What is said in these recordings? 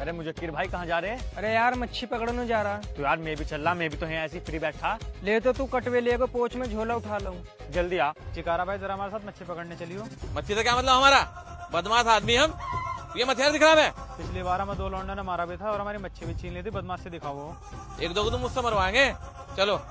अरे मुजक्किर भाई कहाँ जा रहे हैं? अरे यार मच्छी पकड़ने जा रहा। तो यार मैं भी चल रहा, मैं भी तो है ऐसे फ्री बैठा। ले तो तू कटवे ले को पोच में झोला उठा लूं। जल्दी आ। चिकारा भाई जरा हमारे साथ मच्छी पकड़ने चलियो। मच्छी से क्या मतलब हमारा? बदमाश आदमी हम, ये हथियार दिख रहा है। पिछली बार हमें 2 लौंडों ने मारा भी था और हमारी मच्छी भी छीन ली थी। बदमाश से दिखाओ। एक दो को तो मुझसे मरवाएंगे। चलो।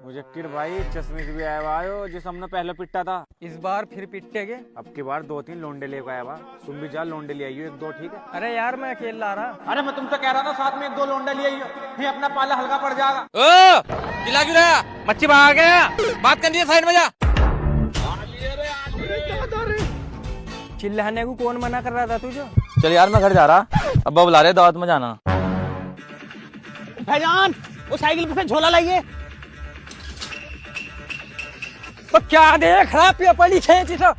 मुजक्किर भाई चश्मे से भी आया हुआ आयो जिस हमने पहले पिट्टा था। इस बार फिर पिटेगे। अब की बार 2-3 लोंडे लेकर आया हुआ। तुम भी जा लोंडे ले आइयो 1-2, ठीक है? अरे यार मैं अकेला ला रहा। अरे मैं तुमसे कह रहा था साथ में 1-2 लोंडे ले आइयो, फिर अपना पाला हल्का पड़ जाएगा। ओ, चिल्ला क्यों रहा? मच्छी भाग गया। बात करनी है, साइड में जा। चिल्लाने को कौन मना कर रहा था तुझे? चल यार मैं घर जा रहा, अब्बा बुला रहे दावत में जाना। भाईजान वो साइकिल पे झोला लाइए। तो क्या देख रहा पेपली खींची तो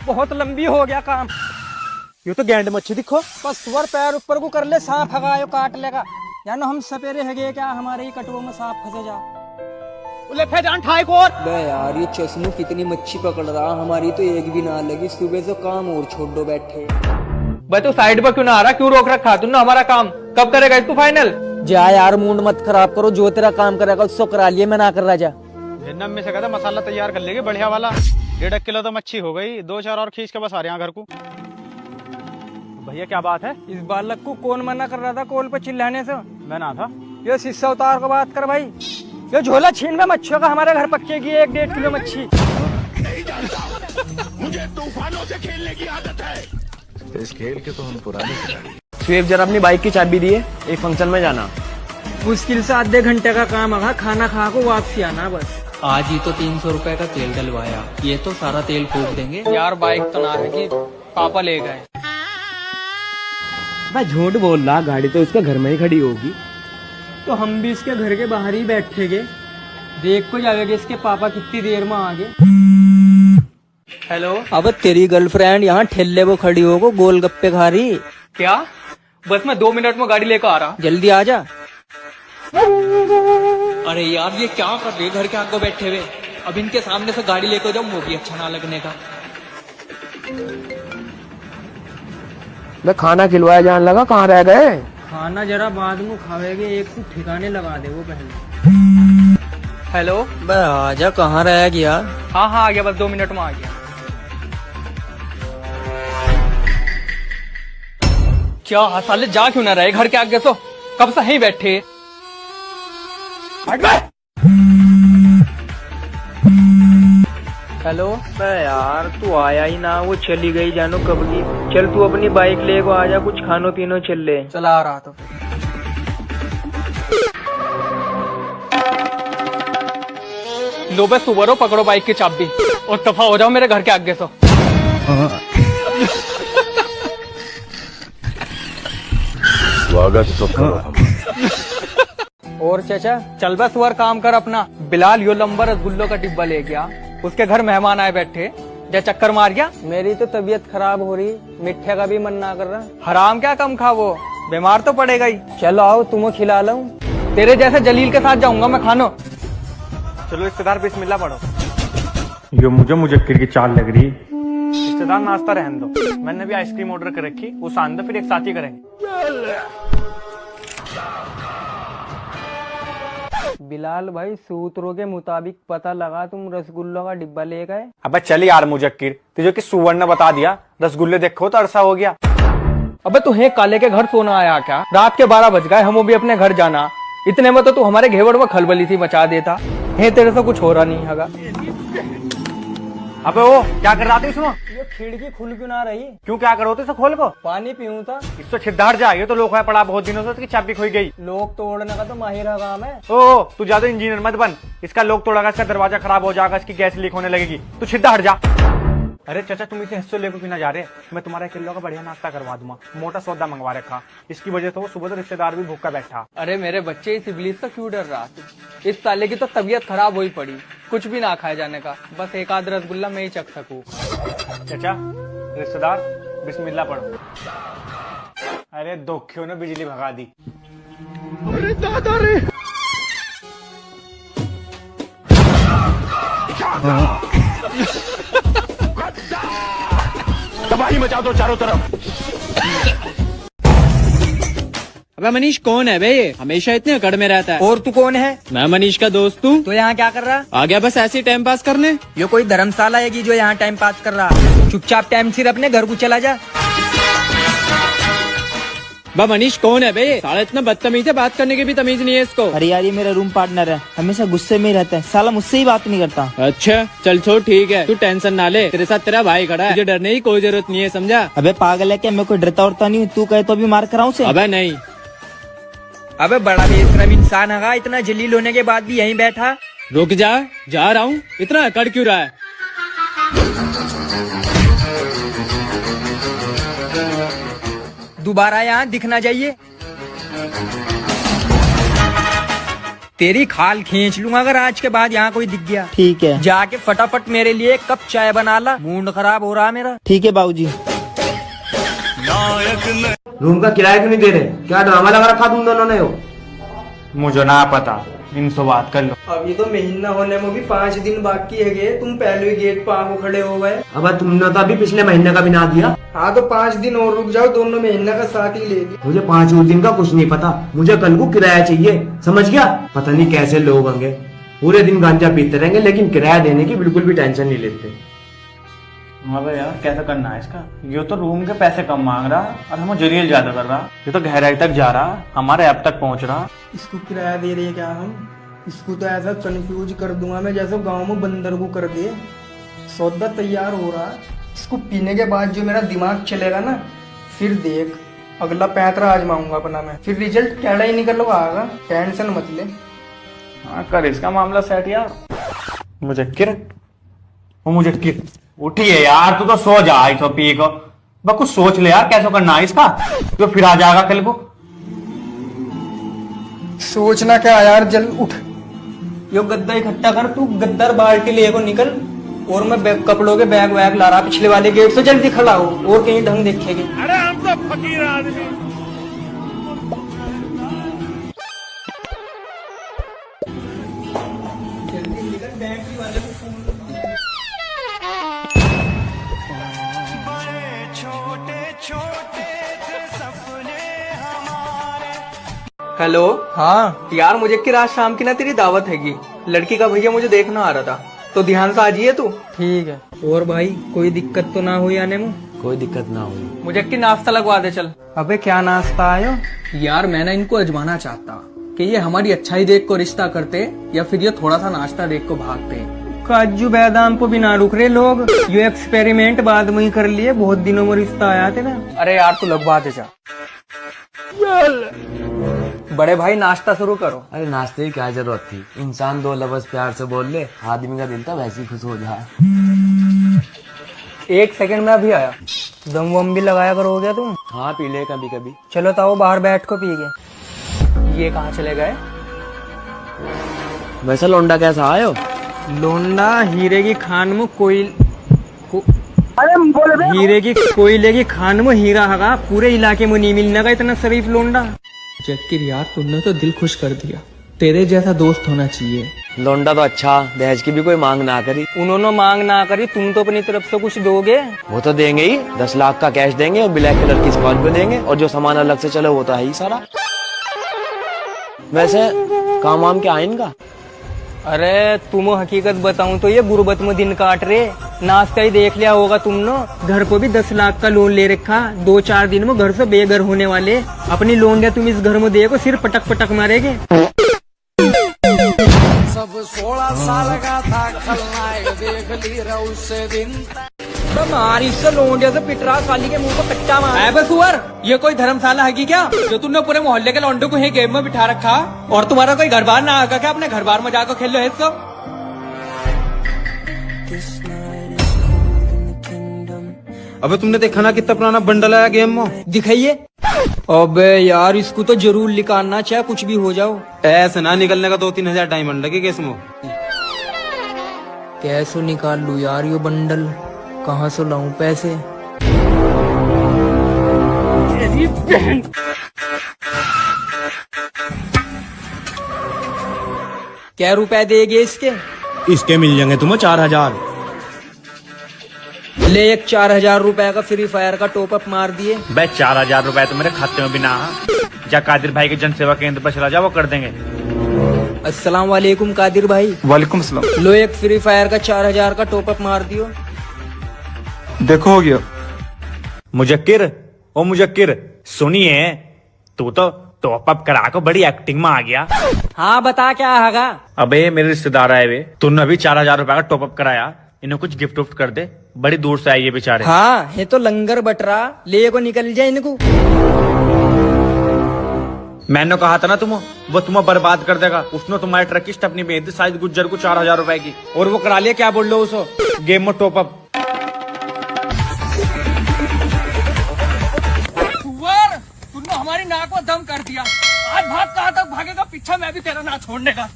बहुत लंबी हो गया काम। ये तो गैंड मच्छी दिखो। बस सुअर पैर ऊपर को कर ले, सांप हगायो काट लेगा। यानो हम सपेरे हगे क्या हमारे ही कटुओं में सांप फंसे जा। ले भाईजान ठाई को और। बे यार ये चश्मू कितनी मच्छी पकड़ रहा, हमारी तो एक भी ना लगी। सुबह से काम और छोड़ दो बैठे। भाई तू साइड पर क्यों ना आ रहा? क्यों रोक रखा तूने हमारा काम? कब करेगा तू फाइनल? जा यार मूड मत खराब करो, जो तेरा काम करेगा उसको करा लिए, मैं ना कर रहा। जा जन्नम में से कहता मसाला तैयार कर लेंगे बढ़िया वाला। 1.5 किलो तो मच्छी हो गई, 2-4 और खींच के बस आ रहे हैं घर को। भैया क्या बात है? इस बालक को कौन मना कर रहा था कॉल पे चिल्लाने से? मैं ना था। ये शीशा उतार को बात कर भाई। ये झोला छीन में मच्छियों का हमारे घर पक्केगी 1-1.5 किलो मच्छी। मुझे तूफानों से खेलने की आदत है। इस खेल के तो हम पुराने खिलाड़ी। स्वीप जरा अपनी बाइक की चाबी दिए, एक फंक्शन में जाना। मुश्किल से आधे घंटे का काम है, खाना खा को वापसी आना बस। आज ही तो 300 रुपए का तेल डलवाया, ये तो सारा तेल फूक देंगे। यार बाइक तो ना है कि पापा ले गए। भाई झूठ बोल रहा, गाड़ी तो इसके घर में ही खड़ी होगी। तो हम भी इसके घर के बाहर ही बैठेंगे, देख को जाएगा इसके पापा कितनी देर में आ गए। हेलो। अब तेरी गर्लफ्रेंड यहाँ ठेले वो खड़ी होगो गोलगप्पे खा रही। क्या? बस मैं 2 मिनट में गाड़ी लेकर आ रहा। जल्दी आ जा। अरे यार ये क्या कर रहे घर के आगे बैठे हुए? अब इनके सामने से गाड़ी लेकर जाऊं, वो भी अच्छा ना लगने का। मैं खाना खिलवाया जाने लगा, कहाँ रह गए? खाना जरा बाद में खावेगे, एक को ठिकाने लगा दे वो पहले। हेलो। बे आजा, कहाँ रह गया? हाँ हाँ आ गया, बस 2 मिनट में आ गया। क्या साले जा क्यों ना रहे घर के आगे? तो कब से ही बैठे। हेलो। बे यार तू आया ही ना, वो चली गई जानो कब की। चल तू अपनी बाइक ले को आजा, कुछ खानो पीनो चल ले। चला आ रहा तो। लो बस सुबह पकड़ो बाइक की चाबी और दफा हो जाओ मेरे घर के आगे से। स्वागत तो करो हम। और चाचा चल बस सुअर काम कर अपना। बिलाल यो लंबा रसगुल्लो का डिब्बा ले गया, उसके घर मेहमान आए बैठे, या चक्कर मार गया। मेरी तो तबीयत खराब हो रही, मिठे का भी मन ना कर रहा। हराम क्या कम खा, वो बीमार तो पड़ेगा ही। चलो आओ तुम्हें खिला लूं। तेरे जैसे जलील के साथ जाऊंगा मैं खानो। चलो रिश्तेदार बिस्मिल्लाह पढ़ो। यो मुझे मुजक्किर की चाल लग रही। रिश्तेदार नाश्ता रहने दो, मैंने भी आइसक्रीम ऑर्डर कर रखी, वो सांदा फिर एक साथ ही करेंगे। बिलाल भाई सूत्रों के मुताबिक पता लगा तुम रसगुल्लों का डिब्बा ले गए। अबे चल यार मुजक्किर, तुझे कि सुवर्ण ने बता दिया रसगुल्ले देखो तो अरसा हो गया। अबे तू है काले के घर सोना आया क्या? रात के 12 बज गए, हम भी अपने घर जाना। इतने में तो तू हमारे घेवड़ में खलबली थी मचा देता है। तेरे से कुछ हो रहा नहीं है। अबे वो क्या कर रहा था इसमें? ये खिड़की खुल क्यों ना रही? क्यों क्या करो तो इसे खोल को? पानी पीऊं था। इसको छिद्दार जाए तो लोग पड़ा बहुत दिनों से, इसकी चाबी खोई गई। लोग तोड़ने का तो माहिर काम है। ओ तू ज्यादा इंजीनियर मत बन, इसका लोग तोड़ेगा, इसका दरवाजा खराब हो जाएगा, इसकी गैस लीक होने लगेगी। तू सीधा हट जा। अरे चाचा तुम इसे हिस्सों लेकर क्यों ना जा रहे? मैं तुम्हारा किलो का बढ़िया नाश्ता करवा दूंगा, मोटा सौदा मंगवा रखा। इसकी वजह से वो सुबह तो रिश्तेदार भी भूखा बैठा। अरे मेरे बच्चे इस इब्लीस से क्यों डर रहा तू? इस साले की तो तबीयत खराब हुई पड़ी, कुछ भी ना खाए जाने का, बस एक आध रसगुल्ला मैं ही चख सकूं। चाचा रिश्तेदार बिस्मिल्लाह पढ़ो। अरे दोखियों ने बिजली भगा दी। अरे दादा रे। तबाही मचा दो चारों तरफ। अबे मनीष कौन है बे ये? हमेशा इतने अकड़ में रहता है। और तू कौन है? मैं मनीष का दोस्त हूँ। तो यहाँ क्या कर रहा? आ गया बस ऐसे ही टाइम पास करने। ये कोई धर्मशाला है कि जो यहाँ टाइम पास कर रहा? चुपचाप टाइम सिर अपने घर को चला जा। बा मनीष कौन है बे ये? साला इतना बदतमीज है, बात करने की भी तमीज नहीं है इसको। अरे यार ये मेरा रूम पार्टनर है, हमेशा गुस्से में ही रहता है, साला मुझसे ही बात नहीं करता। अच्छा चल छोड़ ठीक है, तू टेंशन ना ले, तेरे साथ तेरा भाई खड़ा है, तुझे डरने की कोई जरूरत नहीं है, समझा? अबे पागल है क्या, मैं कोई डरता उड़ता नहीं हूँ, तू कहे तो भी मार कराऊं उसे? अबे नहीं। अबे बड़ा बेशरम इंसान है, इतना जलील होने के बाद भी यहीं बैठा। रुक जा रहा हूँ, इतना अकड़ क्यों रहा है? दोबारा यहाँ दिखना चाहिए। तेरी खाल खींच लूंगा अगर आज के बाद यहाँ कोई दिख गया। ठीक है। जाके फटाफट मेरे लिए एक कप चाय बना ला, मूड खराब हो रहा मेरा। ठीक है बाबूजी। रूम का किराया क्यों नहीं दे रहे? क्या ड्रामा लगा रखा तुम दोनों ने? हो मुझे ना पता, इनसे बात कर लो। अभी तो महीना होने में भी 5 दिन बाकी है गे, तुम पहले ही गेट पर आके खड़े हो गए। अब तुमने तो अभी पिछले महीने का भी ना दिया। हाँ तो 5 दिन और रुक जाओ, दोनों महीना का साथ ही लेगी। मुझे 5 और दिन का कुछ नहीं पता, मुझे कल को किराया चाहिए, समझ गया? पता नहीं कैसे लोग होंगे, पूरे दिन गांजा पीते रहेंगे लेकिन किराया देने की बिल्कुल भी टेंशन नहीं लेते। अबे यार कैसे करना है इसका? ये तो रूम के पैसे कम मांग रहा और हमें जलील ज्यादा कर रहा। ये तो गहराई तक जा रहा, हमारे ऐप तक पहुंच रहा। इसको किराया दे रहे क्या हम? इसको तो ऐसा कंफ्यूज कर दूंगा मैं जैसे गांव में बंदर को कर दे। सौदा तैयार हो रहा, इसको पीने के बाद जो मेरा दिमाग चलेगा ना, फिर देख अगला पैंतरा आजमाऊंगा अपना मैं, फिर रिजल्ट कैड़ा ही निकल आएगा, टेंशन मत ले। हाँ कर इसका मामला सेट यार। मुझे किर उठिए यार, तू तो सो जा तो पी को। बस कुछ सोच ले यार कैसे करना है इसका, तो फिर आ जाएगा कल को। सोचना क्या यार, जल उठ, यो गद्दा इकट्ठा कर, तू गद्दार बाल्टी ले को निकल, और मैं कपड़ों के बैग वैग ला रहा पिछले वाले गेट से, जल्दी खड़ा हो और कहीं ढंग देखेगी। अरे हम तो फकीर आदमी। हेलो। हाँ यार, मुझे कि रात शाम की ना तेरी दावत हैगी, लड़की का भैया मुझे देखना आ रहा था, तो ध्यान से आ जाइए तू। ठीक है। और भाई कोई दिक्कत तो ना हुई आने में? कोई दिक्कत ना हुई। मुझे कि नाश्ता लगवा दे चल। अबे क्या नाश्ता आयो? यार मैं ना इनको अजमाना चाहता कि ये हमारी अच्छाई देख को रिश्ता करते या फिर ये थोड़ा सा नाश्ता देख को भागते। काजू बादाम को भी ना रुक रहे लोग, ये एक्सपेरिमेंट बाद में ही कर लिए, बहुत दिनों में रिश्ता आया थे ना। अरे यार तू लगवा दे जा। बड़े भाई नाश्ता शुरू करो। अरे नाश्ते की क्या जरूरत थी, इंसान 2 लफ्ज प्यार से बोल ले, आदमी का दिल तो वैसे ही खुश हो जाए। 1 सेकंड में अभी आया। दम वम भी लगाया कर, हो गया तुम? हाँ पी ले कभी कभी। चलो ताओ बाहर बैठ को पी गए। ये कहाँ चले गए? वैसा लौंडा कैसा आयो? लोंडा हीरे की खान में हीरे की कोयले की खान में हीरा हगा, पूरे इलाके में नहीं मिलने का इतना शरीफ लोंडा। जक्कीर यार तुमने तो दिल खुश कर दिया, तेरे जैसा दोस्त होना चाहिए। लौंडा तो अच्छा, दहेज की भी कोई मांग ना करी। उन्होंने मांग ना करी, तुम तो अपनी तरफ से कुछ दोगे? वो तो देंगे ही, 10 लाख का कैश देंगे और ब्लैक कलर की स्कॉर्पियो देंगे, और जो सामान अलग से चले वो तो है ही सारा। वैसे काम वाम क्या है इनका? अरे तुम हकीकत बताऊं तो ये गुर्बत में दिन काट रहे। नाश्ता ही देख लिया होगा तुमने, घर को भी 10 लाख का लोन ले रखा, 2-4 दिन में घर से बेघर होने वाले। अपनी लोन दे तुम इस घर में देखो, सिर पटक पटक मारेगे। सब 16 साल का था, खलनायक देख ली रहा उससे दिन। मारी से लोन जैसे पिटरा साली के मुंह को कच्चा मार। बस हुआ, ये कोई धर्मशाला है क्या जो तुमने पूरे मोहल्ले के लौंडों को ही गेम में बिठा रखा? और तुम्हारा कोई घर बार ना आगा क्या? अपने घर बार में जाकर खेल लो है सब। अबे तुमने देखा ना कितना पुराना बंडल आया गेम में? दिखाइए। अबे यार इसको तो जरूर निकालना, चाहे कुछ भी हो जाओ। ऐसे ना निकलने का 2-3 हजार डायमंड लगेगा इसमें। कैसे निकाल लूं यार ये बंडल, कहाँ से लाऊं पैसे? क्या रुपए देगे इसके? इसके मिल जाएंगे तुम्हें 4000। ले एक 4000 रुपए का फ्री फायर का टॉपअप मार दिए। भाई 4000 रुपए तो मेरे खाते में भी ना। जा कादिर भाई के जन सेवा केंद्र पर चला जा, वो कर देंगे। अस्सलाम वालेकुम कादिर भाई। वालेकुम सलाम। लो एक फ्री फायर का 4000 का टॉपअप मार दियो। देखो हो गया। मुजक्किर, ओ मुजक्किर सुनिए, तू तो टॉपअप करा को बड़ी एक्टिंग में आ गया। हाँ बता क्या आगा। अबे मेरे रिश्तेदार आए वे, तूने अभी 4000 रुपए का टॉपअप कराया, इन्हें कुछ गिफ्ट उफ्ट कर दे, बड़ी दूर से आए ये बेचारे। हाँ ये तो लंगर बट रहा, ले को निकल जाए इनको। मैंने कहा था ना वो तुम्हें बर्बाद कर देगा। उसने तुम्हारे ट्रक की स्टेपनी भेज दी शायद गुज्जर को 4000 रुपए की, और वो करा लिया। क्या बोल लो उसो गेम में टॉपअप। तुमने हमारी नाक में दम कर दिया। आज भाग कहाँ तक भागेगा, पीछा मैं भी तेरा ना छोड़ने का।